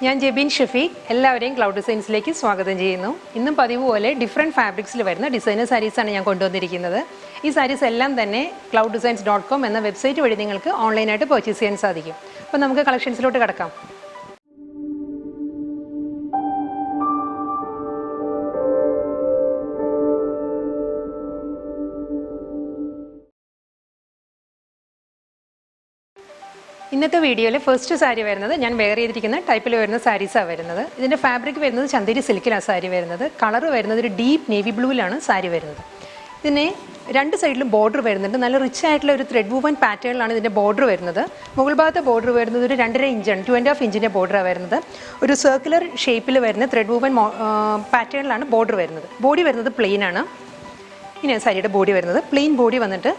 ഞാൻ ജെബിൻ ഷഫീഖ് എല്ലാവരെയും ക്ലൗഡ് ഡിസൈൻസിലേക്ക് സ്വാഗതം ചെയ്യുന്നു. ഇന്നും പതിവ് പോലെ ഡിഫറെൻറ്റ് ഫാബ്രിക്സിൽ വരുന്ന ഡിസൈനർ സാരീസാണ് ഞാൻ കൊണ്ടുവന്നിരിക്കുന്നത്. ഈ സാരീസ് എല്ലാം തന്നെ clouddesigns.com എന്ന വെബ്സൈറ്റ് വഴി നിങ്ങൾക്ക് ഓൺലൈനായിട്ട് പർച്ചേസ് ചെയ്യാൻ സാധിക്കും. അപ്പോൾ നമുക്ക് കളക്ഷൻസിലോട്ട് കിടക്കാം. ഇന്നത്തെ വീഡിയോയിൽ ഫസ്റ്റ് സാരി വരുന്നത് ഞാൻ വെയർ ചെയ്തിരിക്കുന്ന ടൈപ്പിൽ വരുന്ന സാരീസാണ് വരുന്നത്. ഇതിൻ്റെ ഫാബ്രിക് വരുന്നത് ചന്ദേരി സിൽക്കിലാണ് സാരി വരുന്നത്. കളർ വരുന്നത് ഒരു ഡീപ്പ് നേവി ബ്ലൂവിലാണ് സാരി വരുന്നത്. ഇതിന് രണ്ട് സൈഡിലും ബോർഡർ വരുന്നുണ്ട്. നല്ല റിച്ച് ആയിട്ടുള്ള ഒരു ത്രെഡ് വൂവൻ പാറ്റേണിലാണ് ഇതിൻ്റെ ബോർഡർ വരുന്നത്. മുകൾ ഭാഗത്തെ ബോർഡർ വരുന്നത് ഒരു 2.5 ഇഞ്ചാണ്, 2.5 ഇഞ്ചിൻ്റെ ബോർഡറാണ് വരുന്നത്. ഒരു സർക്കുലർ ഷേപ്പിൽ വരുന്ന ത്രെഡ് വൂവൻ പാറ്റേണിലാണ് ബോർഡർ വരുന്നത്. ബോഡി വരുന്നത് പ്ലെയിൻ ആണ്. ഇങ്ങനെയാണ് സാരിയുടെ ബോഡി വരുന്നത്. പ്ലെയിൻ ബോഡി വന്നിട്ട്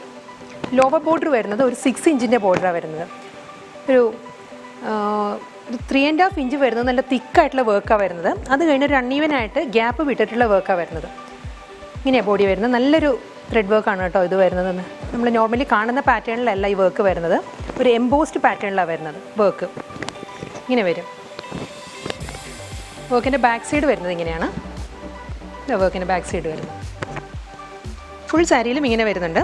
ലോവർ ബോർഡർ വരുന്നത് ഒരു 6 ഇഞ്ചിൻ്റെ ബോർഡറാണ് വരുന്നത്. ഒരു 3.5 ഇഞ്ച് വരുന്നത് നല്ല തിക്കായിട്ടുള്ള വർക്കാണ് വരുന്നത്. അത് കഴിഞ്ഞ് ഒരു അൺഈവനായിട്ട് ഗ്യാപ്പ് വിട്ടിട്ടുള്ള വർക്കാണ് വരുന്നത്. ഇങ്ങനെയാണ് ബോഡി വരുന്നത്. നല്ലൊരു ത്രെഡ് വർക്കാണ് കേട്ടോ ഇത് വരുന്നത്. നമ്മൾ നോർമലി കാണുന്ന പാറ്റേണിലല്ല ഈ വർക്ക് വരുന്നത്. ഒരു എംബോസ്ഡ് പാറ്റേണിലാണ് വരുന്നത് വർക്ക്. ഇങ്ങനെ വരും. വർക്കിൻ്റെ ബാക്ക് സൈഡ് വരുന്നത് ഇങ്ങനെയാണ്. വർക്കിൻ്റെ ബാക്ക് സൈഡ് വരുന്നത് ഫുൾ സാരിയിലും ഇങ്ങനെ വരുന്നുണ്ട്.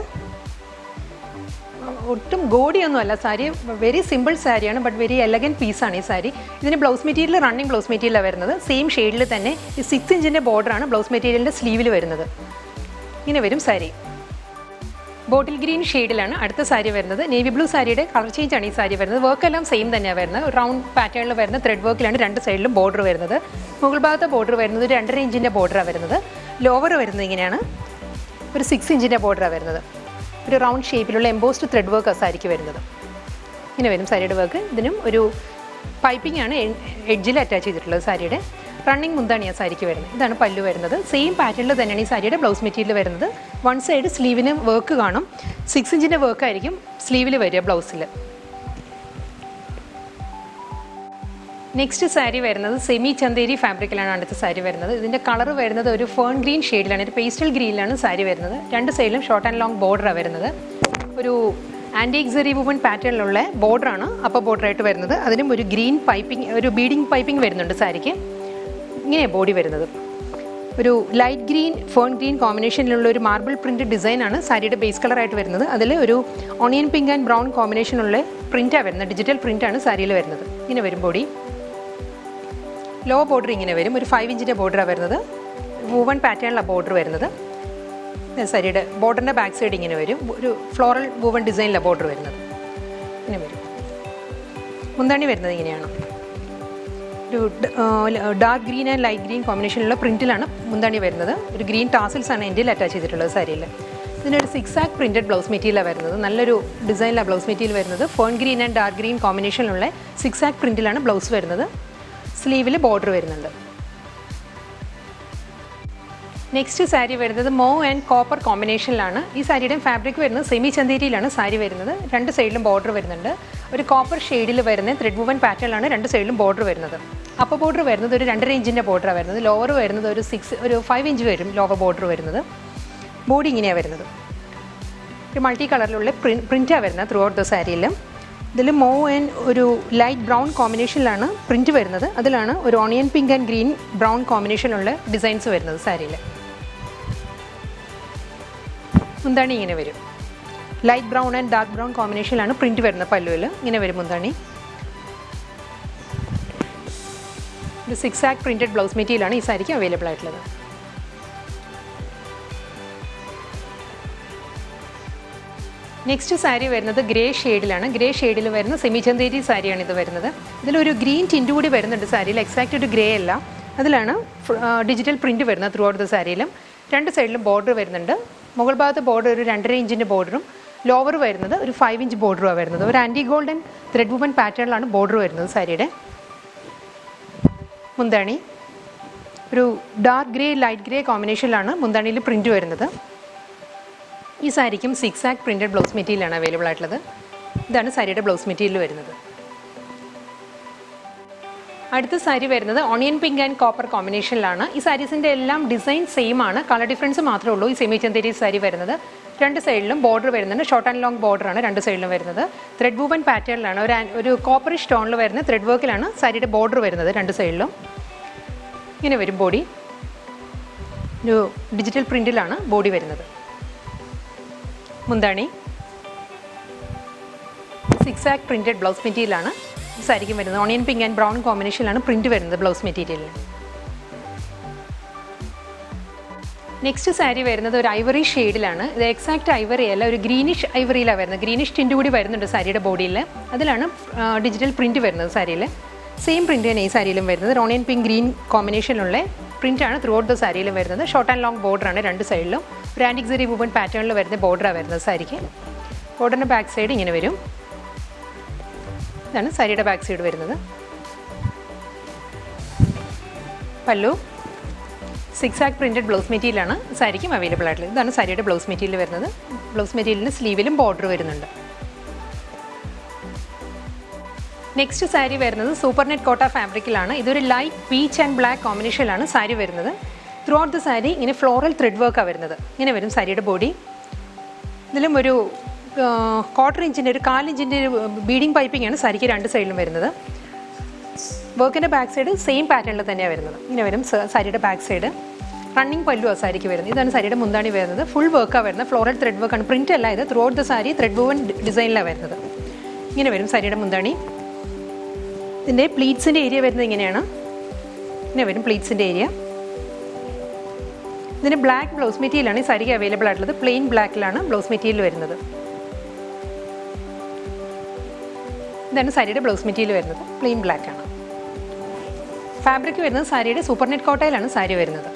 ഒട്ടും ഗോഡിയൊന്നും അല്ല സാരി, വെരി സിമ്പിൾ സാരിയാണ്, ബട്ട് വെരി എലഗൻറ്റ് പീസാണ് ഈ സാരി. ഇതിന് ബ്ലൗസ് മെറ്റീരിയൽ റണ്ണിങ് ബ്ലൗസ് മെറ്റീരിയലാണ് വരുന്നത്. സെയിം ഷെയ്ഡിൽ തന്നെ ഈ 6 ഇഞ്ചിൻ്റെ ബോർഡറാണ് ബ്ലൗസ് മെറ്റീരിയലിൻ്റെ സ്ലീവിൽ വരുന്നത്. ഇങ്ങനെ വരും സാരി. ബോട്ടിൽ ഗ്രീൻ ഷെയ്ഡിലാണ് അടുത്ത സാരി വരുന്നത്. നേവി ബ്ലൂ സാരിയുടെ കളർ ചേഞ്ച് ആണ് ഈ സാരി വരുന്നത്. വർക്കെല്ലാം സെയിം തന്നെയാണ് വരുന്നത്. റൗണ്ട് പാറ്റേണിൽ വരുന്ന ത്രെഡ് വർക്കിലാണ് രണ്ട് സൈഡിലും ബോർഡർ വരുന്നത്. മുകൾ ഭാഗത്തെ ബോർഡർ വരുന്നത് ഒരു 2.5 ഇഞ്ചിൻ്റെ ബോർഡറാണ് വരുന്നത്. ലോവർ വരുന്നത് ഇങ്ങനെയാണ്, ഒരു 6 ഇഞ്ചിൻ്റെ ബോർഡറാണ് വരുന്നത്. ഒരു റൗണ്ട് ഷേപ്പിലുള്ള എംബോസ്ഡ് ത്രെഡ് വർക്ക് സാരിക്ക് വരുന്നത്. ഇങ്ങനെ വരും സാരിയുടെ വർക്ക്. ഇതിനും ഒരു പൈപ്പിംഗ് ആണ് എഡ്ജിൽ അറ്റാച്ച് ചെയ്തിട്ടുള്ളത്. സാരിയുടെ റണ്ണിങ് മുന്താണിയാണ് സാരിക്ക് വരുന്നത്. ഇതാണ് പല്ലു വരുന്നത്. സെയിം പാറ്റേണിൽ തന്നെയാണ് ഈ സാരിയുടെ ബ്ലൗസ് മെറ്റീരിയൽ വരുന്നത്. വൺ സൈഡ് സ്ലീവിന് വർക്ക് കാണും. 6 ഇഞ്ചിൻ്റെ വർക്കായിരിക്കും സ്ലീവിൽ വരിക ബ്ലൗസിൽ. നെക്സ്റ്റ് സാരി വരുന്നത് സെമി ചന്തേരി ഫാബ്രിക്കിലാണ് അടുത്ത സാരി വരുന്നത്. ഇതിൻ്റെ കളർ വരുന്നത് ഒരു ഫേൺ ഗ്രീൻ ഷെയ്ഡിലാണ്, ഒരു പേസ്റ്റൽ ഗ്രീനിലാണ് സാരി വരുന്നത്. രണ്ട് സൈഡിലും ഷോർട്ട് ആൻഡ് ലോങ് ബോർഡറാണ് വരുന്നത്. ഒരു ആൻറ്റീക് സെറി വുവൻ പാറ്റേണിലുള്ള ബോർഡറാണ് അപ്പർ ബോർഡറായിട്ട് വരുന്നത്. അതിനും ഒരു ഗ്രീൻ പൈപ്പിംഗ്, ഒരു ബീഡിങ് പൈപ്പിംഗ് വരുന്നുണ്ട് സാരിക്ക്. ഇങ്ങനെയാണ് ബോഡി വരുന്നത്. ഒരു ലൈറ്റ് ഗ്രീൻ ഫേൺ ഗ്രീൻ കോമ്പിനേഷനിലുള്ള ഒരു മാർബിൾ പ്രിൻറ്റ് ഡിസൈനാണ് സാരിയുടെ ബേസ് കളറായിട്ട് വരുന്നത്. അതിൽ ഒരു ഓണിയൻ പിങ്ക് ആൻഡ് ബ്രൗൺ കോമ്പിനേഷനുള്ള പ്രിൻറ്റാണ് വരുന്നത്. ഡിജിറ്റൽ പ്രിൻറ്റാണ് സാരിയിൽ വരുന്നത്. ഇങ്ങനെ വരും ബോഡി. ലോ ബോർഡർ ഇങ്ങനെ വരും. ഒരു 5 ഇഞ്ചിൻ്റെ ബോർഡറാണ് വരുന്നത്. വൂവൺ പാറ്റേണിലാണ് ബോർഡർ വരുന്നത്. സാരിയുടെ ബോർഡറിൻ്റെ ബാക്ക് സൈഡ് ഇങ്ങനെ വരും. ഒരു ഫ്ലോറൽ വൂവൺ ഡിസൈനിലാണ് ബോർഡർ വരുന്നത്. ഇങ്ങനെ വരും. മുന്താണി വരുന്നത് ഇങ്ങനെയാണ്. ഒരു dark green and light green കോമ്പിനേഷനിലുള്ള പ്രിൻറ്റിലാണ് മുന്താണി വരുന്നത്. ഒരു ഗ്രീൻ ടാസിൽസ് ആണ് എൻ്റെ അറ്റാച്ച് ചെയ്തിട്ടുള്ളത് സാരിയിൽ. ഇതിനൊരു 6 ആക്ക് പ്രിൻറ്റഡ് ബ്ലൗസ് മെറ്റീരിയലാണ് വരുന്നത്. നല്ലൊരു ഡിസൈനിലാണ് ബ്ലൗസ് മെറ്റീരിയൽ വരുന്നത്. Fern green and dark green കോമ്പിനേഷനിലുള്ള 6 ആക്ക് പ്രിൻറ്റിലാണ് ബ്ലൗസ് വരുന്നത്. സ്ലീവിൽ ബോർഡർ വരുന്നുണ്ട്. നെക്സ്റ്റ് സാരി വരുന്നത് മോ ആൻഡ് കോപ്പർ കോമ്പിനേഷനിലാണ്. ഈ സാരിയുടെ ഫാബ്രിക് വരുന്നത് സെമി ചന്തേരിയിലാണ് സാരി വരുന്നത്. രണ്ട് സൈഡിലും ബോർഡർ വരുന്നുണ്ട്. ഒരു കോപ്പർ ഷെയ്ഡിൽ വരുന്ന ത്രെഡ് വുവൻ പാറ്റേണിലാണ് രണ്ട് സൈഡിലും ബോർഡർ വരുന്നത്. അപ്പർ ബോർഡർ വരുന്നത് ഒരു 2.5 ഇഞ്ചിൻ്റെ ബോർഡറാണ് വരുന്നത്. ലോവർ വരുന്നത് ഒരു 5 ഇഞ്ച് വരും ലോവർ ബോർഡർ വരുന്നത്. ബോഡി ഇങ്ങനെയാണ് വരുന്നത്. ഒരു മൾട്ടി കളറിലുള്ള പ്രിൻറ്റാണ് വരുന്നത് ത്രൂ ഔട്ട് ദ സാരിയിലും. ഇതിൽ മോ ആൻഡ് ഒരു ലൈറ്റ് ബ്രൗൺ കോമ്പിനേഷനിലാണ് പ്രിൻറ്റ് വരുന്നത്. അതിലാണ് ഒരു onion pink and green brown കോമ്പിനേഷനുള്ള ഡിസൈൻസ് വരുന്നത് സാരിയിൽ. മുന്താണി ഇങ്ങനെ വരും. Light brown and dark brown കോമ്പിനേഷനിലാണ് പ്രിൻറ്റ് വരുന്നത് പല്ലുവിൽ. ഇങ്ങനെ വരും മുന്താണി. ഒരു 6 ആക്ക് പ്രിൻറ്റഡ് ബ്ലൗസ് മെറ്റീരിയലാണ് ഈ സാരിക്ക് അവൈലബിൾ ആയിട്ടുള്ളത്. നെക്സ്റ്റ് സാരി വരുന്നത് ഗ്രേ ഷെയ്ഡിലാണ്. ഗ്രേ ഷെയ്ഡിൽ വരുന്ന സെമി ചന്തേരി സാരിയാണ് ഇത് വരുന്നത്. ഇതിലൊരു ഗ്രീൻ ടിൻറ്റ് കൂടി വരുന്നുണ്ട് സാരിയിൽ. എക്സാക്റ്റ് ഒരു ഗ്രേ അല്ല. അതിലാണ് ഡിജിറ്റൽ പ്രിൻറ്റ് വരുന്നത് ത്രൂ ഔട്ട് ദ സാരിയിലും. രണ്ട് സൈഡിലും ബോർഡർ വരുന്നുണ്ട്. മുകൾ ഭാഗത്ത് ബോർഡർ ഒരു 2.5 ഇഞ്ചിൻ്റെ ബോർഡറും ലോവർ വരുന്നത് ഒരു 5 ഇഞ്ച് ബോർഡറുമാണ് വരുന്നത്. ഒരു ആൻറ്റി ഗോൾഡൻ ത്രെഡ് വുവൻ പാറ്റേണിലാണ് ബോർഡർ വരുന്നത് സാരിയുടെ. മുന്താണി ഒരു ഡാർക്ക് ഗ്രേ ലൈറ്റ് ഗ്രേ കോമ്പിനേഷനിലാണ് മുന്താണിയിൽ പ്രിൻറ്റ് വരുന്നത്. ഈ സാരിക്കും 6 ആക്ക് പ്രിൻറ്റഡ് ബ്ലൗസ് മെറ്റീരിയലാണ് അവൈലബിൾ ആയിട്ടുള്ളത്. ഇതാണ് സാരിയുടെ ബ്ലൗസ് മെറ്റീരിയൽ വരുന്നത്. അടുത്ത സാരി വരുന്നത് ഓണിയൻ പിങ്ക് ആൻഡ് കോപ്പർ കോമ്പിനേഷനിലാണ്. ഈ സാരീസിൻ്റെ എല്ലാം ഡിസൈൻ സെയിം ആണ്, കളർ ഡിഫറൻസ് മാത്രമേ ഉള്ളൂ. ഈ സെമി ചന്തേരി സാരി വരുന്നത് രണ്ട് സൈഡിലും ബോർഡർ വരുന്നുണ്ട്. ഷോർട്ട് ആൻഡ് ലോങ് ബോർഡറാണ് രണ്ട് സൈഡിലും വരുന്നത്. ത്രെഡ് വൂവൻ പാറ്റേണിലാണ്, ഒരു കോപ്പറിഷ് ടോണിൽ വരുന്ന ത്രെഡ് വർക്കിലാണ് സാരിയുടെ ബോർഡർ വരുന്നത് രണ്ട് സൈഡിലും. ഇങ്ങനെ വരും ബോഡി. ഒരു ഡിജിറ്റൽ പ്രിൻറ്റിലാണ് ബോഡി വരുന്നത്. മുന്താണി സിക്സാക് പ്രിൻറ്റഡ് ബ്ലൗസ് മെറ്റീരിയലാണ് സാരിക്കും വരുന്നത്. ഓണിയൻ പിങ്ക് ആൻഡ് ബ്രൗൺ കോമ്പിനേഷനിലാണ് പ്രിൻറ്റ് വരുന്നത് ബ്ലൗസ് മെറ്റീരിയലിൽ. നെക്സ്റ്റ് സാരി വരുന്നത് ഒരു ഐവറി ഷെയ്ഡിലാണ്. ഇത് എക്സാക്റ്റ് ഐവറി അല്ല, ഒരു ഗ്രീനിഷ് ഐവറിയിലാണ് വരുന്നത്. ഗ്രീനിഷ് ടിൻറ്റ് കൂടി വരുന്നുണ്ട് സാരിയുടെ ബോഡിയിൽ. അതിലാണ് ഡിജിറ്റൽ പ്രിൻറ്റ് വരുന്നത് സാരിയിൽ. സെയിം പ്രിൻറ്റ് തന്നെ ഈ സാരിയിലും വരുന്നത്. ഓണിയൻ പിങ്ക് ഗ്രീൻ കോമ്പിനേഷനിലുള്ള പ്രിൻ്റാണ് ത്രൂ ഔട്ട് ദ സാരിയിലും വരുന്നത്. ഷോർട്ട് ആൻഡ് ലോങ് ബോർഡറാണ് രണ്ട് സൈഡിലും. ഒരു ആൻറ്റിക് സരി വുവൻ പാറ്റേണിൽ വരുന്ന ബോർഡറാണ് വരുന്നത് സാരിക്ക്. ബോർഡറിൻ്റെ ബാക്ക് സൈഡ് ഇങ്ങനെ വരും. ഇതാണ് സാരിയുടെ ബാക്ക് സൈഡ് വരുന്നത്. പല്ലു സിക്സാക് പ്രിൻറ്റഡ് ബ്ലൗസ് മെറ്റീരിയലാണ് സാരിക്കും അവൈലബിൾ ആയിട്ടുള്ളത്. ഇതാണ് സാരിയുടെ ബ്ലൗസ് മെറ്റീരിയൽ വരുന്നത്. ബ്ലൗസ് മെറ്റീരിയലിന് സ്ലീവിലും ബോർഡർ വരുന്നുണ്ട്. നെക്സ്റ്റ് സാരി വരുന്നത് സൂപ്പർ നെറ്റ് കോട്ട ഫാബ്രിക്കിലാണ്. ഇതൊരു ലൈറ്റ് പീച്ച് ആൻഡ് ബ്ലാക്ക് കോമ്പിനേഷനിലാണ് സാരി വരുന്നത്. ത്രൂ ഔട്ട് ദ സാരി ഇങ്ങനെ ഫ്ലോറൽ ത്രെഡ് വർക്കാണ് വരുന്നത്. ഇങ്ങനെ വരും സാരിയുടെ ബോഡി. ഇതിലും ഒരു 1/4 ഇഞ്ചിൻ്റെ ഒരു 1/4 ഇഞ്ചിൻ്റെ ബീഡിങ് പൈപ്പിംഗ് ആണ് സാരിക്ക് രണ്ട് സൈഡിലും വരുന്നത്. വർക്കിൻ്റെ ബാക്ക് സൈഡ് സെയിം പാറ്റേണിൽ തന്നെയാണ് വരുന്നത്. ഇങ്ങനെ വരും സാരിയുടെ ബാക്ക് സൈഡ്. റണ്ണിങ് പല്ലുവാണ് സാരിക്ക് വരുന്നത്. ഇതാണ് സാരിയുടെ മുന്താണി വരുന്നത്. ഫുൾ വർക്കാണ് വരുന്നത്. ഫ്ലോറൽ ത്രെഡ് വർക്കാണ്, പ്രിൻ്റ് അല്ല ഇത്. Throughout the sari thread woven ഡിസൈനിലാണ് വരുന്നത്. ഇങ്ങനെ വരും സാരിയുടെ മുന്താണി. ഇതിൻ്റെ പ്ലീറ്റ്സിൻ്റെ ഏരിയ വരുന്നത് ഇങ്ങനെയാണ്. ഇങ്ങനെ വരും പ്ലീറ്റ്സിൻ്റെ ഏരിയ. ഇതിന് ബ്ലാക്ക് ബ്ലൗസ് മെറ്റീരിയലാണ് ഈ സാരിക്ക് അവൈലബിൾ ആയിട്ടുള്ളത്. പ്ലെയിൻ ബ്ലാക്കിലാണ് ബ്ലൗസ് മെറ്റീരിയൽ വരുന്നത്. ഇതാണ് സാരിയുടെ ബ്ലൗസ് മെറ്റീരിയൽ വരുന്നത്. പ്ലെയിൻ ബ്ലാക്കാണ്. ഫാബ്രിക് വരുന്നത് സാരിയുടെ സൂപ്പർ നെറ്റ് കോട്ടയിലാണ് സാരി വരുന്നത്.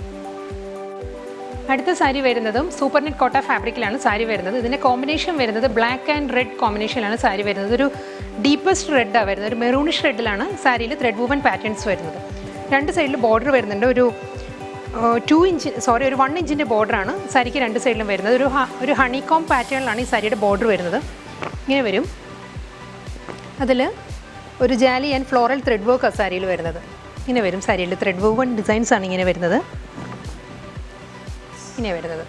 അടുത്ത സാരി വരുന്നതും സൂപ്പർ നെറ്റ് കോട്ട ഫാബ്രിക്കിലാണ് സാരി വരുന്നത്. ഇതിൻ്റെ കോമ്പിനേഷൻ വരുന്നത് ബ്ലാക്ക് ആൻഡ് റെഡ് കോമ്പിനേഷനിലാണ് സാരി വരുന്നത്. ഒരു ഡീപ്പസ്റ്റ് റെഡാണ് വരുന്നത്. ഒരു മെറൂണിഷ് റെഡിലാണ് സാരിയിൽ ത്രെഡ് വൂവൻ പാറ്റേൺസ് വരുന്നത്. രണ്ട് സൈഡിൽ ബോർഡർ വരുന്നുണ്ട്. ഒരു 1 ഇഞ്ചിൻ്റെ ബോർഡറാണ് സാരിക്ക് രണ്ട് സൈഡിലും വരുന്നത്. ഒരു ഹണികോം പാറ്റേണിലാണ് ഈ സാരിയുടെ ബോർഡർ വരുന്നത്. ഇങ്ങനെ വരും. അതിൽ ഒരു ജാലി ആൻഡ് ഫ്ലോറൽ ത്രെഡ് വർക്കാണ് സാരിയിൽ വരുന്നത്. ഇങ്ങനെ വരും സാരിയിൽ ത്രെഡ് വൂവൻ ഡിസൈൻസാണ് ഇങ്ങനെ വരുന്നത്. ഇങ്ങനെ വരുന്നത്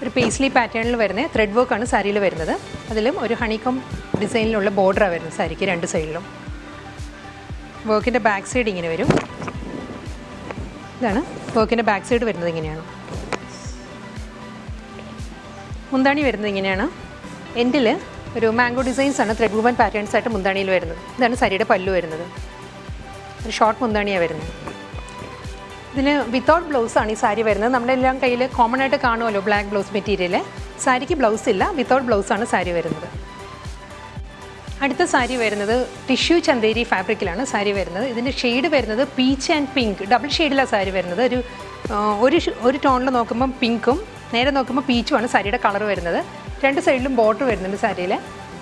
ഒരു പേസ്ലി പാറ്റേണിൽ വരുന്ന ത്രെഡ് വർക്കാണ് സാരിയിൽ വരുന്നത്. അതിലും ഒരു ഹണികോം ഡിസൈനിലുള്ള ബോർഡറാണ് വരുന്നത് സാരിക്ക് രണ്ട് സൈഡിലും. വർക്കിൻ്റെ ബാക്ക് സൈഡ് ഇങ്ങനെ വരും. ഇതാണ് വർക്കിൻ്റെ ബാക്ക് സൈഡ് വരുന്നത്. ഇങ്ങനെയാണ് മുന്താണി വരുന്നത്. ഇങ്ങനെയാണ് എൻഡിൽ ഒരു മാംഗോ ഡിസൈൻസാണ് ത്രെഡ് വൂവൻ പാറ്റേൺസ് ആയിട്ട് മുന്താണിയിൽ വരുന്നത്. ഇതാണ് സാരിയുടെ പല്ലു വരുന്നത്. ഒരു ഷോർട്ട് മുന്താണിയാണ് വരുന്നത്. ഇതിന് വിത്തൗട്ട് ബ്ലൗസാണ് ഈ സാരി വരുന്നത്. നമ്മുടെ എല്ലാം കയ്യിൽ കോമൺ ആയിട്ട് കാണുമല്ലോ ബ്ലാക്ക് ബ്ലൗസ് മെറ്റീരിയൽ. സാരിക്ക് ബ്ലൗസ് ഇല്ല, വിത്തൗട്ട് ബ്ലൗസാണ് സാരി വരുന്നത്. അടുത്ത സാരി വരുന്നത് ടിഷ്യൂ ചന്തേരി ഫാബ്രിക്കിലാണ് സാരി വരുന്നത്. ഇതിൻ്റെ ഷെയ്ഡ് വരുന്നത് പീച്ച് ആൻഡ് പിങ്ക് ഡബിൾ ഷെയ്ഡിലാണ് സാരി വരുന്നത്. ഒരു ടോണിൽ നോക്കുമ്പം പിങ്കും നേരെ നോക്കുമ്പോൾ പീച്ചുമാണ് സാരിയുടെ കളർ വരുന്നത്. രണ്ട് സൈഡിലും ബോർഡർ വരുന്നുണ്ട് സാരിയിൽ.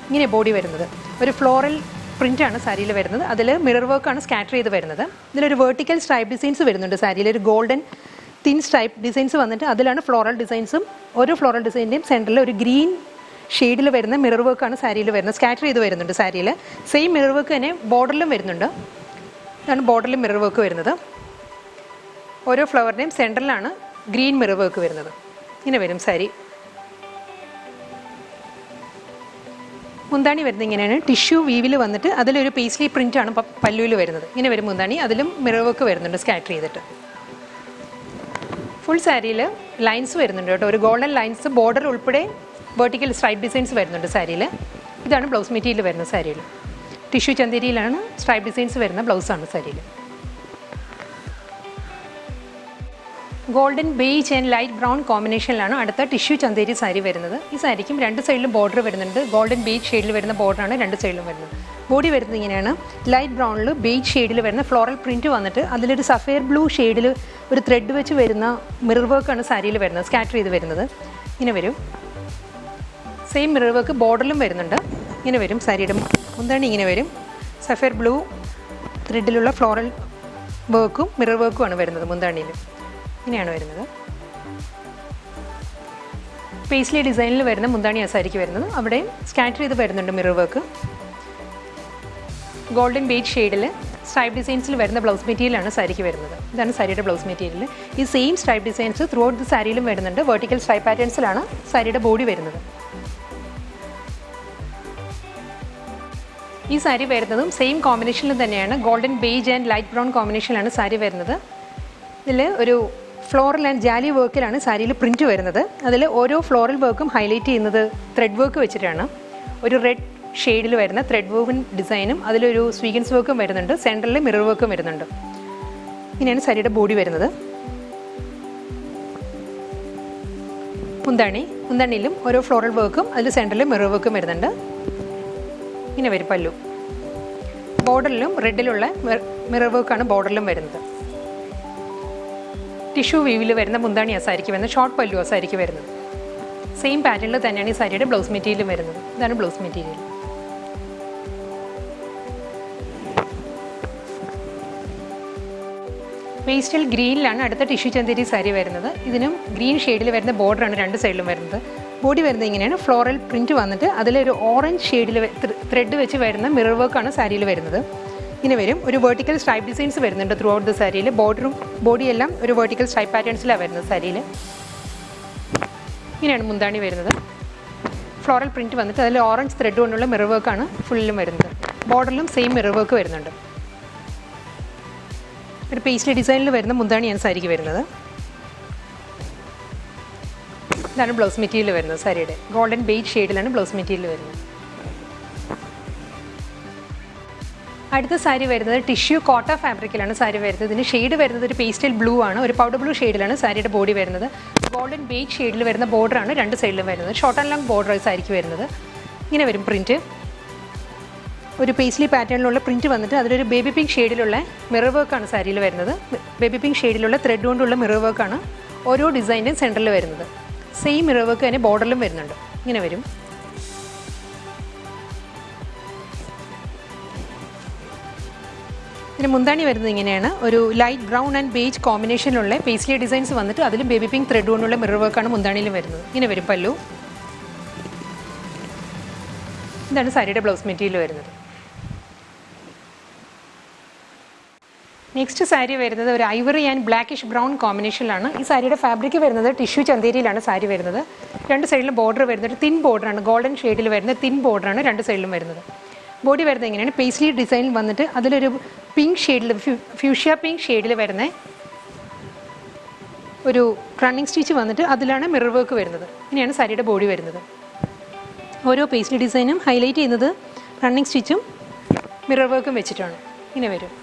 ഇങ്ങനെ ബോഡി വരുന്നത്. ഒരു ഫ്ലോറൽ പ്രിൻ്റാണ് സാരിയിൽ വരുന്നത്. അതിൽ മിറർ വർക്കാണ് സ്കാറ്റർ ചെയ്ത് വരുന്നത്. ഇതിലൊരു വെർട്ടിക്കൽ സ്ട്രൈപ്പ് ഡിസൈൻസ് വരുന്നുണ്ട് സാരിയിൽ. ഒരു ഗോൾഡൻ തിൻ സ്ട്രൈപ്പ് ഡിസൈൻസ് വന്നിട്ട് അതിലാണ് ഫ്ലോറൽ ഡിസൈൻസും. ഓരോ ഫ്ലോറൽ ഡിസൈൻ്റെയും സെൻറ്ററിൽ ഒരു ഗ്രീൻ ഷെയ്ഡിൽ വരുന്ന മിറർ വർക്കാണ് സാരിയിൽ വരുന്നത്. സ്കാറ്റർ ചെയ്ത് വരുന്നുണ്ട് സാരിയിൽ. സെയിം മിറർ വർക്ക് തന്നെ ബോർഡറിലും വരുന്നുണ്ട്. ഇതാണ് ബോർഡറിലും മിറർ വർക്ക് വരുന്നത്. ഓരോ ഫ്ലവറിൻ്റെയും സെൻറ്ററിലാണ് ഗ്രീൻ മിറർ വർക്ക് വരുന്നത്. ഇങ്ങനെ വരും സാരി. മുന്താണി വരുന്നത് ഇങ്ങനെയാണ്. ടിഷ്യൂ വീവിൽ വന്നിട്ട് അതിലൊരു പേസ്ലി പ്രിൻ്റാണ് പല്ലുവിൽ വരുന്നത്. ഇങ്ങനെ വരും മുന്താണി. അതിലും മിറർ വർക്ക് വരുന്നുണ്ട് സ്കാറ്റർ ചെയ്തിട്ട്. ഫുൾ സാരിയിൽ ലൈൻസ് വരുന്നുണ്ട് കേട്ടോ. ഒരു ഗോൾഡൻ ലൈൻസ് ബോർഡർ ഉൾപ്പെടെ വെർട്ടിക്കൽ സ്ട്രൈപ്പ് ഡിസൈൻസ് വരുന്നുണ്ട് സാരിയിൽ. ഇതാണ് ബ്ലൗസ് മെറ്റീരിയൽ വരുന്നത് സാരിയിൽ. ടിഷ്യൂ ചന്തേരിയിലാണ് സ്ട്രൈപ്പ് ഡിസൈൻസ് വരുന്ന ബ്ലൗസാണ് സാരിയിൽ. Golden beige and light brown കോമ്പിനേഷനിലാണ് അടുത്ത ടിഷ്യൂ ചന്തേരി സാരി വരുന്നത്. ഈ സാരിക്കും രണ്ട് സൈഡിലും ബോർഡർ വരുന്നുണ്ട്. ഗോൾഡൻ ബേജ് ഷെയ്ഡിൽ വരുന്ന ബോർഡറാണ് രണ്ട് സൈഡിലും വരുന്നത്. ബോഡി വരുന്നത് ഇങ്ങനെയാണ്. ലൈറ്റ് ബ്രൗണിൽ ബേജ് ഷെയ്ഡിൽ വരുന്ന ഫ്ലോറൽ പ്രിൻറ്റ് വന്നിട്ട് അതിലൊരു സഫയർ ബ്ലൂ ഷെയ്ഡിൽ ഒരു ത്രെഡ് വെച്ച് വരുന്ന മിറർ വർക്കാണ് സാരിയിൽ വരുന്നത്. സ്കാറ്റർ ചെയ്ത് വരുന്നത് ഇങ്ങനെ വരും. സെയിം മിറർ വർക്ക് ബോർഡറിലും വരുന്നുണ്ട്. ഇങ്ങനെ വരും സാരിയുടെ മുന്താണി. ഇങ്ങനെ വരും. സഫയർ ബ്ലൂ ത്രെഡിലുള്ള ഫ്ലോറൽ വർക്കും മിറർ വർക്കുമാണ് വരുന്നത് മുന്താണിയിൽ. ഇങ്ങനെയാണ് വരുന്നത്. പേസ്ലി ഡിസൈനിൽ വരുന്ന മുന്താണിയാണ് സാരിക്ക് വരുന്നത്. അവിടെയും സ്കാറ്റർ ചെയ്ത് വരുന്നുണ്ട് മിറർ വർക്ക്. ഗോൾഡൻ ബേജ് ഷെയ്ഡിൽ സ്ട്രൈപ്പ് ഡിസൈൻസിൽ വരുന്ന ബ്ലൗസ് മെറ്റീരിയലാണ് സാരിക്ക് വരുന്നത്. ഇതാണ് സാരിയുടെ ബ്ലൗസ് മെറ്റീരിയൽ. ഈ same stripe designs throughout the സാരിയിലും വരുന്നുണ്ട്. വെർട്ടിക്കൽ സ്ട്രൈപ്പ് പാറ്റേൺസിലാണ് സാരിയുടെ ബോഡി വരുന്നത്. ഈ സാരി വരുന്നതും സെയിം കോമ്പിനേഷനിൽ തന്നെയാണ്. Golden beige and light brown കോമ്പിനേഷനിലാണ് സാരി വരുന്നത്. ഇതിൽ ഒരു ഫ്ലോറൽ ആൻഡ് ജാലി വർക്കിലാണ് സാരിയിൽ പ്രിൻറ്റ് വരുന്നത്. അതിൽ ഓരോ ഫ്ലോറൽ വർക്കും ഹൈലൈറ്റ് ചെയ്യുന്നത് ത്രെഡ് വർക്ക് വെച്ചിട്ടാണ്. ഒരു റെഡ് ഷെയ്ഡിൽ വരുന്ന ത്രെഡ് വൂവൻ ഡിസൈനും അതിലൊരു സ്വീഗൻസ് വർക്കും വരുന്നുണ്ട്. സെൻറ്ററിൽ മിറർ വർക്കും വരുന്നുണ്ട്. ഇങ്ങനെയാണ് സാരിയുടെ ബോഡി വരുന്നത്. മുന്താണിയിലും ഓരോ ഫ്ലോറൽ വർക്കും അതിൽ സെൻറ്ററിൽ മിറർ വർക്കും വരുന്നുണ്ട്. ഇങ്ങനെ വരും പല്ലു. ബോർഡറിലും റെഡിലുള്ള മിറർ വർക്കാണ് ബോർഡറിലും വരുന്നത്. ടിഷ്യൂ വീവിൽ വരുന്ന മുന്താണി സാരിക്ക് വരുന്നത്. ഷോർട്ട് പല്ലു സാരിക്ക് വരുന്നത്. സെയിം പാറ്റേണിൽ തന്നെയാണ് ഈ സാരിയുടെ ബ്ലൗസ് മെറ്റീരിയൽ വരുന്നത്. ഇതാണ് ബ്ലൗസ് മെറ്റീരിയൽ. പേസ്റ്റൽ ഗ്രീനിലാണ് അടുത്ത ടിഷ്യൂ ചന്തേരി സാരി വരുന്നത്. ഇതിനും ഗ്രീൻ ഷെയ്ഡിൽ വരുന്ന ബോർഡറാണ് രണ്ട് സൈഡിലും വരുന്നത്. ബോഡി വരുന്നത് ഇങ്ങനെയാണ്. ഫ്ലോറൽ പ്രിൻറ്റ് വന്നിട്ട് അതിലൊരു ഓറഞ്ച് ഷെയ്ഡിൽ ത്രെഡ് വെച്ച് വരുന്ന മിറർ വർക്കാണ് സാരിയിൽ വരുന്നത്. ഇങ്ങനെ വരും. ഒരു വെർട്ടിക്കൽ സ്ട്രൈപ്പ് ഡിസൈൻസ് വരുന്നുണ്ട് ത്രൂ ഔട്ട് ദ സാരിയിൽ. ബോർഡറും ബോഡിയെല്ലാം ഒരു വെർട്ടിക്കൽ സ്ട്രൈപ്പ് പാറ്റേൺസിലാണ് വരുന്നത് സാരിയിൽ. ഇങ്ങനെയാണ് മുന്താണി വരുന്നത്. ഫ്ലോറൽ പ്രിൻറ്റ് വന്നിട്ട് അതിൽ ഓറഞ്ച് ത്രെഡ് കൊണ്ടുള്ള മിറർ വർക്കാണ് ഫുള്ളിലും വരുന്നത്. ബോർഡറിലും സെയിം മിറർ വർക്ക് വരുന്നുണ്ട്. ഒരു പേസ്ലി ഡിസൈനിൽ വരുന്ന മുന്താണിയാണ് സാരിക്ക് വരുന്നത്. ഇതാണ് ബ്ലൗസ് മെറ്റീരിയൽ വരുന്നത് സാരിയുടെ. ഗോൾഡൻ ബേജ് ഷെയ്ഡിലാണ് ബ്ലൗസ് മെറ്റീരിയൽ വരുന്നത്. അടുത്ത സാരി വരുന്നത് ടിഷ്യൂ കോട്ട ഫാബ്രിക്കിലാണ് സാരി വരുന്നത്. ഇതിന് ഷെയ്ഡ് വരുന്നത് ഒരു പേസ്റ്റൽ ബ്ലൂ ആണ്. ഒരു പൗഡർ ബ്ലൂ ഷെയ്ഡിലാണ് സാരിയുടെ ബോഡി വരുന്നത്. ഗോൾഡൻ ബേജ് ഷെയ്ഡിൽ വരുന്ന ബോർഡറാണ് രണ്ട് സൈഡിലും വരുന്നത്. ഷോർട്ട് ആൻഡ് ലോങ് ബോർഡർ സാരിക്ക് വരുന്നത്. ഇങ്ങനെ വരും പ്രിൻറ്റ്. ഒരു പേസ്ലി പാറ്റേണിലുള്ള പ്രിൻറ്റ് വന്നിട്ട് അതിലൊരു ബേബി പിങ്ക് ഷെയ്ഡിലുള്ള മിറർ വർക്കാണ് സാരിയിൽ വരുന്നത്. ബേബി പിങ്ക് ഷെയ്ഡിലുള്ള ത്രെഡ് കൊണ്ടുള്ള മിറർ വർക്കാണ് ഓരോ ഡിസൈനും സെൻറ്ററിൽ വരുന്നത്. സെയിം മിറർ വർക്ക് തന്നെ ബോർഡറിലും വരുന്നുണ്ട്. ഇങ്ങനെ വരും. പിന്നെ മുന്താണി വരുന്നത് ഇങ്ങനെയാണ്. ഒരു ലൈറ്റ് ബ്രൗൺ ആൻഡ് ബേജ് കോമ്പിനേഷനിലുള്ള പേസ്ലി ഡിസൈൻസ് വന്നിട്ട് അതിലും ബേബി പിങ്ക് ത്രെഡ് കൊണ്ടുള്ള മിറർ വർക്കാണ് മുന്താണിയിലും വരുന്നത്. ഇങ്ങനെ വരും പല്ലു. ഇതാണ് സാരിയുടെ ബ്ലൗസ് മെറ്റീരിയൽ വരുന്നത്. നെക്സ്റ്റ് സാരി വരുന്നത് ഒരു ഐവറി ആൻഡ് ബ്ലാക്കിഷ് ബ്രൗൺ കോമ്പിനേഷനിലാണ്. ഈ സാരിയുടെ ഫാബ്രിക് വരുന്നത് ടിഷ്യൂ ചന്തേരിയിലാണ് സാരി വരുന്നത്. രണ്ട് സൈഡിലും ബോർഡർ വരുന്നത് തിൻ ബോർഡറാണ്. ഗോൾഡൻ ഷെയ്ഡിൽ വരുന്ന തിൻ ബോർഡറാണ് രണ്ട് സൈഡിലും വരുന്നത്. ബോഡി വരുന്നത് എങ്ങനെയാണ്? പേസ്ലി ഡിസൈനിൽ വന്നിട്ട് അതിലൊരു പിങ്ക് ഷെയ്ഡിൽ ഫ്യൂഷ്യ പിങ്ക് ഷെയ്ഡിൽ വരുന്ന ഒരു റണ്ണിങ് സ്റ്റിച്ച് വന്നിട്ട് അതിലാണ് മിറർ വർക്ക് വരുന്നത്. ഇങ്ങനെയാണ് സാരിയുടെ ബോഡി വരുന്നത്. ഓരോ പേസ്ലി ഡിസൈനും ഹൈലൈറ്റ് ചെയ്യുന്നത് റണ്ണിങ് സ്റ്റിച്ചും മിറർ വർക്കും വെച്ചിട്ടാണ്. ഇങ്ങനെ വരും.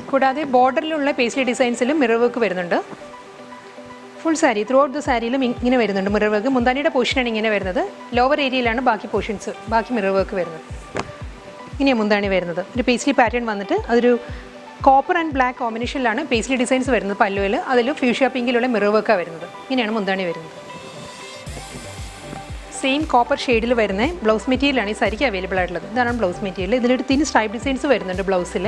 കൂടാതെ ബോർഡറിലുള്ള പേസ്ലി ഡിസൈൻസിലും മിറർ വർക്ക് വരുന്നുണ്ട്. Full sari throughout the സാരിയിലും ഇങ്ങനെ വരുന്നുണ്ട് മിറർ വർക്ക്. മുന്താണിയുടെ പോർഷനാണ് ഇങ്ങനെ വരുന്നത്. ലോവർ ഏരിയയിലാണ് ബാക്കി മിറർ വർക്ക് വരുന്നത്. ഇങ്ങനെയാണ് മുന്താണി വരുന്നത്. ഒരു പേസ്ലി പാറ്റേൺ വന്നിട്ട് അതൊരു കോപ്പർ ആൻഡ് ബ്ലാക്ക് കോമ്പിനേഷനിലാണ് പേസ്ലി ഡിസൈൻസ് വരുന്നത് പല്ലുവിൽ. അതിൽ ഫ്യൂഷ്യ പിങ്കിലുള്ള മിറർ വർക്കാണ് വരുന്നത്. ഇങ്ങനെയാണ് മുന്താണി വരുന്നത്. സെയിം കോപ്പർ ഷെയ്ഡിൽ വരുന്ന ബ്ലൗസ് മെറ്റീരിയലാണ് ഈ സാരിക്ക് അവൈലബിൾ ആയിട്ടുള്ളത്. ഇതാണ് ബ്ലൗസ് മെറ്റീരിയൽ. ഇതിലൊരു തിൻ സ്ട്രൈപ്പ് ഡിസൈൻസ് വരുന്നുണ്ട് ബ്ലൗസിൽ.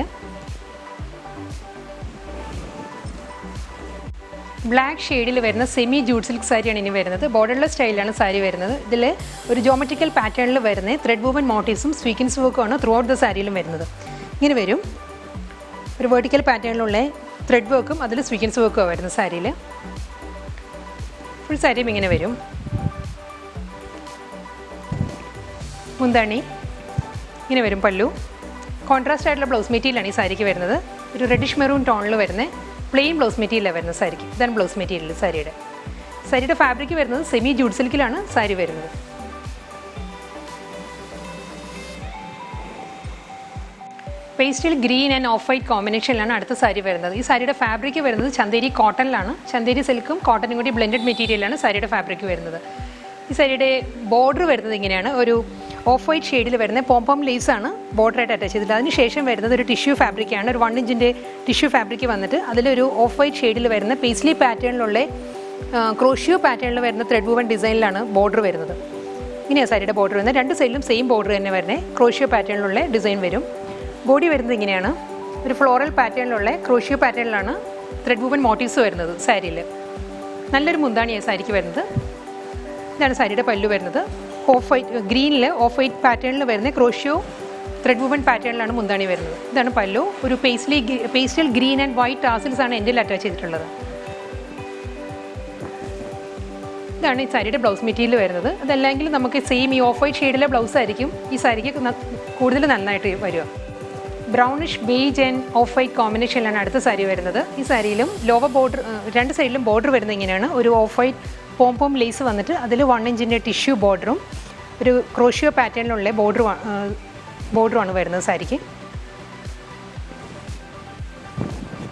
ബ്ലാക്ക് ഷെയ്ഡിൽ വരുന്ന സെമി ജൂട്ട് സിൽക്ക് സാരിയാണ് ഇനി വരുന്നത്. ബോർഡർലെസ് സ്റ്റൈലാണ് സാരി വരുന്നത്. ഇതിൽ ഒരു ജോമെട്രിക്കൽ പാറ്റേണിൽ വരുന്ന ത്രെഡ് വൂവൻ മോട്ടീവ്സും സ്വീക്വൻസ് വർക്കുമാണ് ത്രൂ ഔട്ട് ദ സാരിയിലും വരുന്നത്. ഇങ്ങനെ വരും. ഒരു വെർട്ടിക്കൽ പാറ്റേണിലുള്ള ത്രെഡ് വർക്കും അതിൽ സ്വീക്വൻസ് വർക്കുമാണ് വരുന്നത് സാരിയിൽ. ഫുൾ സാരിയും ഇങ്ങനെ വരും. മുന്താണി ഇങ്ങനെ വരും. പല്ലു കോൺട്രാസ്റ്റ് ആയിട്ടുള്ള ബ്ലൗസ് മെറ്റീരിയലാണ് ഈ സാരിക്ക് വരുന്നത്. ഒരു റെഡിഷ് മെറൂൺ ടോണിൽ വരുന്ന പ്ലെയിൻ ബ്ലൗസ് മെറ്റീരിയലാണ് വരുന്നത് സാരിക്ക്. ഇതാണ് ബ്ലൗസ് മെറ്റീരിയൽ സാരിയുടെ ഫാബ്രിക് വരുന്നത് സെമി ജൂട്ട് സിൽക്കിലാണ് സാരി വരുന്നത്. Pastel green and off white കോമ്പിനേഷനിലാണ് അടുത്ത സാരി വരുന്നത്. ഈ സാരിയുടെ ഫാബ്രിക് വരുന്നത് ചന്തേരി കോട്ടണിലാണ്. ചന്തേരി സിൽക്കും കോട്ടനും കൂടി ബ്ലെൻഡഡ് മെറ്റീരിയലാണ് സാരിയുടെ ഫാബ്രിക് വരുന്നത്. ഈ സാരിയുടെ ബോർഡർ വരുന്നത് ഇങ്ങനെയാണ്. ഒരു ഓഫ് വൈറ്റ് ഷെയ്ഡിൽ വരുന്ന പോംപോം ലേസാണ് ബോർഡറായിട്ട് അറ്റാച്ച് ചെയ്തിട്ട്. അതിന് ശേഷം വരുന്നത് ഒരു ടിഷ്യൂ ഫാബ്രിക്കാണ്. ഒരു 1 ഇഞ്ചിൻ്റെ ടിഷ്യൂ ഫാബ്രിക് വന്നിട്ട് അതിലൊരു ഓഫ് വൈറ്റ് ഷെയ്ഡിൽ വരുന്ന പേസ്ലി പാറ്റേണിലുള്ള ക്രോഷ്യോ പാറ്റേണിൽ വരുന്ന ത്രെഡ് വൂവൻ ഡിസൈനിലാണ് ബോർഡർ വരുന്നത്. ഇങ്ങനെയാണ് സാരിയുടെ ബോർഡർ വരുന്നത്. രണ്ട് സൈഡിലും സെയിം ബോർഡർ തന്നെ വരുന്നത് ക്രോഷ്യോ പാറ്റേണിലുള്ള ഡിസൈൻ വരും. ബോഡി വരുന്നത് ഇങ്ങനെയാണ്. ഒരു ഫ്ലോറൽ പാറ്റേണിലുള്ള ക്രോഷ്യോ പാറ്റേണിലാണ് ത്രെഡ് വൂവൻ മോട്ടീവ്സ് വരുന്നത് സാരിയിൽ. നല്ലൊരു മുന്താണിയാണ് സാരിക്ക് വരുന്നത്. ഇതാണ് സാരിയുടെ പല്ലു വരുന്നത്. ഓഫ് വൈറ്റ് ഗ്രീനിൽ ഓഫ് വൈറ്റ് പാറ്റേണിൽ വരുന്ന ക്രോഷ്യോ ത്രെഡ് വുവൺ പാറ്റേണിലാണ് മുന്താണി വരുന്നത്. ഇതാണ് പല്ലു. ഒരു pastel green and white tassels ആണ് എൻ്റെ അറ്റാച്ച് ചെയ്തിട്ടുള്ളത്. ഇതാണ് ഈ സാരിയുടെ ബ്ലൗസ് മെറ്റീരിയൽ വരുന്നത്. അതല്ലെങ്കിൽ നമുക്ക് സെയിം ഈ ഓഫ് വൈറ്റ് ഷെയ്ഡിലെ ബ്ലൗസ് ആയിരിക്കും ഈ സാരിക്ക് കൂടുതൽ നന്നായിട്ട് വരിക. Brownish beige and off white കോമ്പിനേഷനിലാണ് അടുത്ത സാരി വരുന്നത്. ഈ സാരിയിലും ലോവർ ബോർഡർ, രണ്ട് സൈഡിലും ബോർഡർ വരുന്നത് ഇങ്ങനെയാണ്. ഒരു ഓഫ് വൈറ്റ് പോം ലേസ് വന്നിട്ട് അതിൽ 1 ഇഞ്ചിൻ്റെ ടിഷ്യൂ ബോർഡറും ഒരു ക്രോഷ്യോ പാറ്റേണിലുള്ള ബോർഡറുമാണ് വരുന്നത് സാരിക്ക്.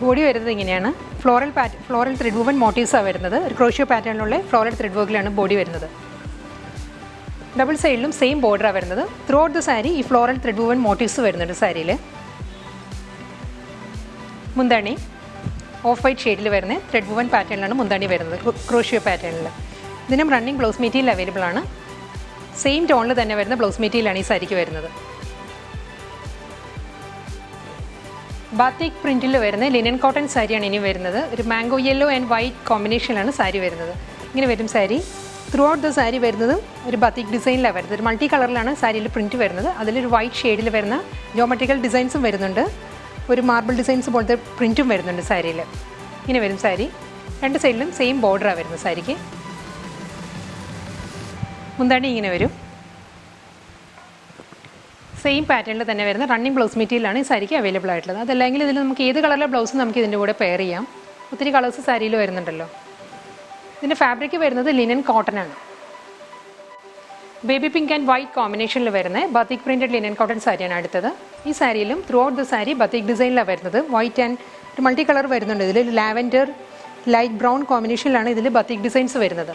ബോഡി വരുന്നത് ഇങ്ങനെയാണ്. ഫ്ലോറൽ ത്രെഡ് വുവൺ മോട്ടീവ്സാണ് വരുന്നത്. ഒരു ക്രോഷ്യോ പാറ്റേണിലുള്ള ഫ്ലോറൽ ത്രെഡ് വർക്കിലാണ് ബോഡി വരുന്നത്. ഡബിൾ സൈഡിലും സെയിം ബോർഡറാണ് വരുന്നത്. ത്രൂ ഔട്ട് ദ സാരി ഈ ഫ്ലോറൽ ത്രെഡ് വുവൺ മോട്ടീവ്സ് വരുന്നുണ്ട് സാരിയിൽ. മുന്താണി ഓഫ് വൈറ്റ് ഷെയ്ഡിൽ വരുന്ന ത്രെഡ് വുവൺ പാറ്റേണിലാണ് മുന്താണി വരുന്നത്, ക്രോഷ്യോ പാറ്റേണിൽ. ഇതിനും റണ്ണിങ് ബ്ലൗസ് മെറ്റീരിയൽ അവൈലബിൾ ആണ്. സെയിം ടോണിൽ തന്നെ വരുന്ന ബ്ലൗസ് മെറ്റീരിയലാണ് ഈ സാരിക്ക് വരുന്നത്. ബാത്തിക് പ്രിൻറ്റിൽ വരുന്ന ലിനൻ കോട്ടൺ സാരിയാണ് ഇനി വരുന്നത്. ഒരു മാംഗോ യെല്ലോ ആൻഡ് വൈറ്റ് കോമ്പിനേഷനിലാണ് സാരി വരുന്നത്. ഇങ്ങനെ വരും sari. Throughout the sari വരുന്നത് ഒരു ബാത്തിക് ഡിസൈനിലാണ് വരുന്നത്. ഒരു മൾട്ടി കളറിലാണ് സാരിയിൽ പ്രിൻറ്റ് വരുന്നത്. അതിലൊരു വൈറ്റ് ഷെയ്ഡിൽ വരുന്ന ജോമെട്രിക്കൽ ഡിസൈൻസും വരുന്നുണ്ട്. ഒരു മാർബിൾ ഡിസൈൻസ് പോലത്തെ പ്രിൻറ്റും വരുന്നുണ്ട് സാരിയിൽ. ഇങ്ങനെ വരും സാരി. രണ്ട് സൈഡിലും സെയിം ബോർഡറാണ് വരുന്നത് സാരിക്ക്. മുന്താണി ഇങ്ങനെ വരും. സെയിം പാറ്റേണിൽ തന്നെ വരുന്ന റണ്ണിങ് ബ്ലൗസ് മെറ്റീരിയലാണ് ഈ സാരിക്ക് അവൈലബിൾ ആയിട്ടുള്ളത്. അതല്ലെങ്കിൽ ഇതിൽ നമുക്ക് ഏത് കളറിലെ ബ്ലൗസ് നമുക്ക് ഇതിൻ്റെ കൂടെ പെയർ ചെയ്യാം. ഒത്തിരി കളേഴ്സ് സാരിയിൽ വരുന്നുണ്ടല്ലോ. ഇതിൻ്റെ ഫാബ്രിക് വരുന്നത് ലിനൻ കോട്ടൺ ആണ്. ബേബി പിങ്ക് ആൻഡ് വൈറ്റ് കോമ്പിനേഷനിൽ വരുന്ന ബത്തിക് പ്രിൻറ്റഡ് ലിനൻ കോട്ടൺ സാരിയാണ് അടുത്തത്. ഈ സാരിയിലും throughout the sari batik ഡിസൈനിലാണ് വരുന്നത്. വൈറ്റ് ആൻഡ് ഒരു മൾട്ടി കളർ വരുന്നുണ്ട്. ഇതിൽ ലാവൻഡർ ലൈറ്റ് ബ്രൗൺ കോമ്പിനേഷനിലാണ് ഇതിൽ ബത്തിക് ഡിസൈൻസ് വരുന്നത്.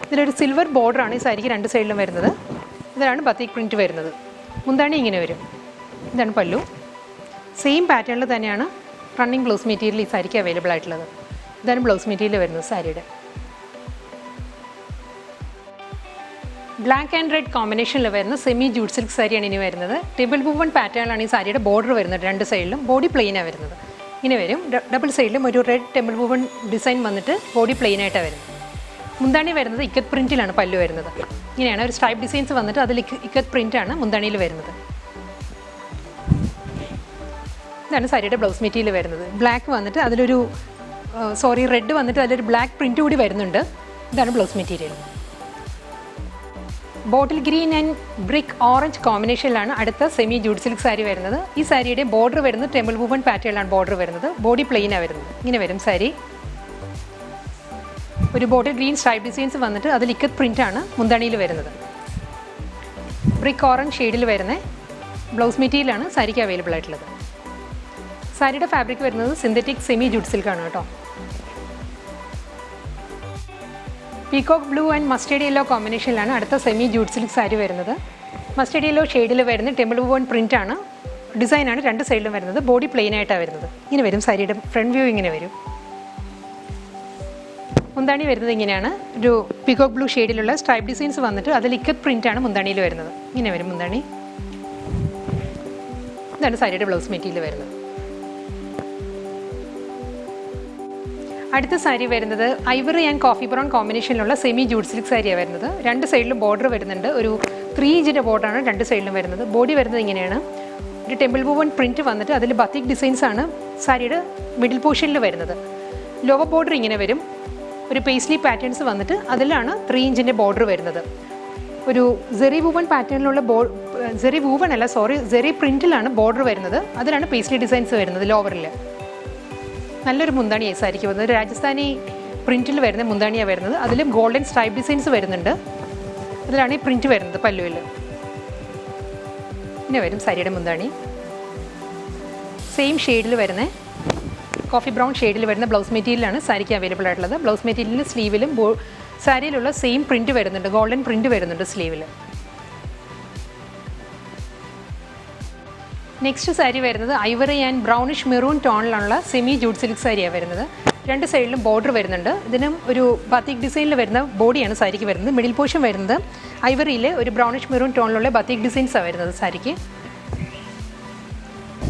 ഇതിലൊരു സിൽവർ ബോർഡറാണ് ഈ സാരിക്ക് രണ്ട് സൈഡിലും വരുന്നത്. ഇതാണ് ബത്തിക് പ്രിൻറ്റ് വരുന്നത്. മുന്താണി ഇങ്ങനെ വരും. ഇതാണ് പല്ലു. സെയിം പാറ്റേണിൽ തന്നെയാണ് റണ്ണിങ് ബ്ലൗസ് മെറ്റീരിയൽ ഈ സാരിക്ക് അവൈലബിൾ ആയിട്ടുള്ളത്. ഇതാണ് ബ്ലൗസ് മെറ്റീരിയൽ വരുന്നത് സാരിയുടെ. ബ്ലാക്ക് ആൻഡ് റെഡ് കോമ്പിനേഷനിൽ വരുന്ന സെമി ജൂട്ട് സിൽക്ക് സാരിയാണ് ഇനി വരുന്നത്. ടേബിൾ വുവൺ പാറ്റേണിലാണ് ഈ സാരിയുടെ ബോർഡർ വരുന്നത്. രണ്ട് സൈഡിലും ബോഡി പ്ലെയിനാണ് വരുന്നത്. ഇങ്ങനെ വരും. ഡബിൾ സൈഡിലും ഒരു റെഡ് ടെമ്പിൾ വുവൺ ഡിസൈൻ വന്നിട്ട് ബോഡി പ്ലെയിനായിട്ടാണ് വരുന്നത്. മുന്താണി വരുന്നത് ഇക്കത്ത് പ്രിൻറ്റിലാണ് പല്ലു വരുന്നത്. ഇങ്ങനെയാണ് ഒരു സ്ട്രൈപ്പ് ഡിസൈൻസ് വന്നിട്ട് അതിൽ ഇക്കത്ത് പ്രിൻ്റാണ് മുന്താണിയിൽ വരുന്നത്. ഇതാണ് സാരിയുടെ ബ്ലൗസ് മെറ്റീരിയൽ വരുന്നത്. ബ്ലാക്ക് വന്നിട്ട് അതിലൊരു റെഡ് വന്നിട്ട് അതിലൊരു ബ്ലാക്ക് പ്രിൻറ്റ് കൂടി വരുന്നുണ്ട്. ഇതാണ് blouse material. Bottle green and brick orange കോമ്പിനേഷനിലാണ് അടുത്ത സെമി ജൂട്ട് സിൽക്ക് സാരി വരുന്നത്. ഈ സാരിയുടെ ബോർഡർ വരുന്നത് ടെമ്പിൾ വുവൺ പാറ്റേണിലാണ് ബോർഡർ വരുന്നത്. ബോഡി പ്ലെയിനാണ് വരുന്നത്. ഇങ്ങനെ വരും സാരി. ഒരു ബോട്ടിൽ ഗ്രീൻ സ്ട്രൈപ്പ് ഡിസൈൻസ് വന്നിട്ട് അതിൽ ഇക്കത്ത് പ്രിൻ്റാണ് മുന്താണിയിൽ വരുന്നത്. ബ്രിക്ക് ഓറഞ്ച് ഷെയ്ഡിൽ വരുന്ന ബ്ലൗസ് മെറ്റീരിയലാണ് സാരിക്ക് അവൈലബിൾ ആയിട്ടുള്ളത്. സാരിയുടെ ഫാബ്രിക് വരുന്നത് സിന്തറ്റിക് സെമി ജൂട്ട് സിൽക്കാണ് കേട്ടോ. Peacock blue and mustard yellow കോമ്പിനേഷനിലാണ് അടുത്ത സെമി ജൂട്ട് സിൽക്ക് സാരി വരുന്നത്. മസ്റ്റേർഡ് യെല്ലോ ഷെയ്ഡിൽ വരുന്ന ടെമ്പിൾ വുവൺ പ്രിൻ്റാണ്. ഡിസൈനാണ് രണ്ട് സൈഡിലും വരുന്നത്. ബോഡി പ്ലെയിൻ ആയിട്ടാണ് വരുന്നത്. ഇങ്ങനെ വരും സാരിയുടെ ഫ്രണ്ട് വ്യൂ. ഇങ്ങനെ വരും. മുന്താണി വരുന്നത് ഇങ്ങനെയാണ്. ഒരു പീകോക്ക് ബ്ലൂ ഷെയ്ഡിലുള്ള സ്ട്രൈപ്പ് ഡിസൈൻസ് വന്നിട്ട് അതിൽ ഇക്കത്ത് പ്രിൻ്റാണ് മുന്താണിയിൽ വരുന്നത്. ഇങ്ങനെ വരും മുന്താണി. ഇതാണ് സാരിയുടെ ബ്ലൗസ് മെറ്റീരിയൽ വരുന്നത്. അടുത്ത സാരി വരുന്നത് ഐവറി ആൻഡ് കോഫി ബ്രൗൺ കോമ്പിനേഷനിലുള്ള സെമി ജൂട്ട് സിൽക്ക് സാരിയാണ് വരുന്നത്. രണ്ട് സൈഡിലും ബോർഡർ വരുന്നുണ്ട്. ഒരു 3 ഇഞ്ചിൻ്റെ ബോർഡറാണ് രണ്ട് സൈഡിലും വരുന്നത്. ബോഡി വരുന്നത് ഇങ്ങനെയാണ്. ഒരു ടെമ്പിൾ വുവൺ പ്രിൻറ്റ് വന്നിട്ട് അതിൽ ബത്തിക് ഡിസൈൻസ് ആണ് സാരിയുടെ മിഡിൽ പോർഷനിൽ വരുന്നത്. ലോവർ ബോർഡർ ഇങ്ങനെ വരും. ഒരു പേസ്ലി പാറ്റേൺസ് വന്നിട്ട് അതിലാണ് 3 ഇഞ്ചിൻ്റെ ബോർഡർ വരുന്നത്. ഒരു സെറി വുവൺ പാറ്റേണിലുള്ള സെറി പ്രിൻറ്റിലാണ് ബോർഡർ വരുന്നത്. അതിലാണ് പേസ്ലി ഡിസൈൻസ് വരുന്നത് ലോവറിൽ. നല്ലൊരു മുന്താണിയായി സാരിക്ക് വരുന്നത്. രാജസ്ഥാനി പ്രിൻറ്റിൽ വരുന്ന മുന്താണിയാണ് വരുന്നത്. അതിലും ഗോൾഡൻ സ്ട്രൈപ്പ് ഡിസൈൻസ് വരുന്നുണ്ട്. അതിലാണ് ഈ പ്രിൻറ്റ് വരുന്നത് പല്ലുവിൽ. പിന്നെ വരും സാരിയുടെ മുന്താണി. സെയിം ഷെയ്ഡിൽ വരുന്ന കോഫി ബ്രൗൺ ഷെയ്ഡിൽ വരുന്ന ബ്ലൗസ് മെറ്റീരിയലാണ് സാരിക്ക് അവൈലബിൾ ആയിട്ടുള്ളത്. ബ്ലൗസ് മെറ്റീരിയലിൽ സ്ലീവിലും സാരിയിലുള്ള സെയിം പ്രിൻറ്റ് വരുന്നുണ്ട്. ഗോൾഡൻ പ്രിൻറ്റ് വരുന്നുണ്ട് സ്ലീവിൽ. നെക്സ്റ്റ് സാരി വരുന്നത് ഐവറി ആൻഡ് ബ്രൗണിഷ് മെറൂൺ ടോണിലുള്ള സെമി ജൂട്ട് സിൽക്ക് സാരിയാണ് വരുന്നത്. രണ്ട് സൈഡിലും ബോർഡർ വരുന്നുണ്ട്. ഇതിനും ഒരു ബത്തിക് ഡിസൈനിൽ വരുന്ന ബോഡിയാണ് സാരിക്ക് വരുന്നത്. മിഡിൽ പോർഷൻ വരുന്നത് ഐവറിയിൽ ഒരു ബ്രൗണിഷ് മെറൂൺ ടോണിലുള്ള ബത്തിക് ഡിസൈൻസാണ് വരുന്നത് സാരിക്ക്.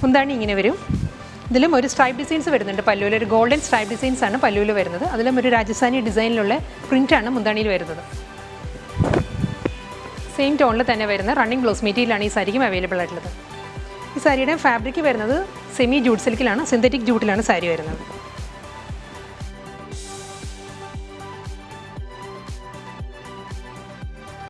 മുന്താണി ഇങ്ങനെ വരും. ഇതിലും ഒരു സ്ട്രൈപ്പ് ഡിസൈൻസ് വരുന്നുണ്ട് പല്ലുവിൽ. ഒരു ഗോൾഡൻ സ്ട്രൈപ്പ് ഡിസൈൻസ് ആണ് പല്ലുവിൽ വരുന്നത്. അതിലും ഒരു രാജസ്ഥാനി ഡിസൈനിലുള്ള പ്രിൻ്റാണ് മുന്താണിയിൽ വരുന്നത്. സെയിം ടോണിൽ തന്നെ വരുന്ന റണ്ണിങ് ബ്ലൗസ് മെറ്റീരിയലാണ് ഈ സാരിക്കും അവൈലബിൾ ആയിട്ടുള്ളത്. ഈ സാരിയുടെ ഫാബ്രിക് വരുന്നത് സെമി ജൂട്ട് സിൽക്കിലാണ്, സിന്തറ്റിക് ജൂട്ടിലാണ് സാരി വരുന്നത്.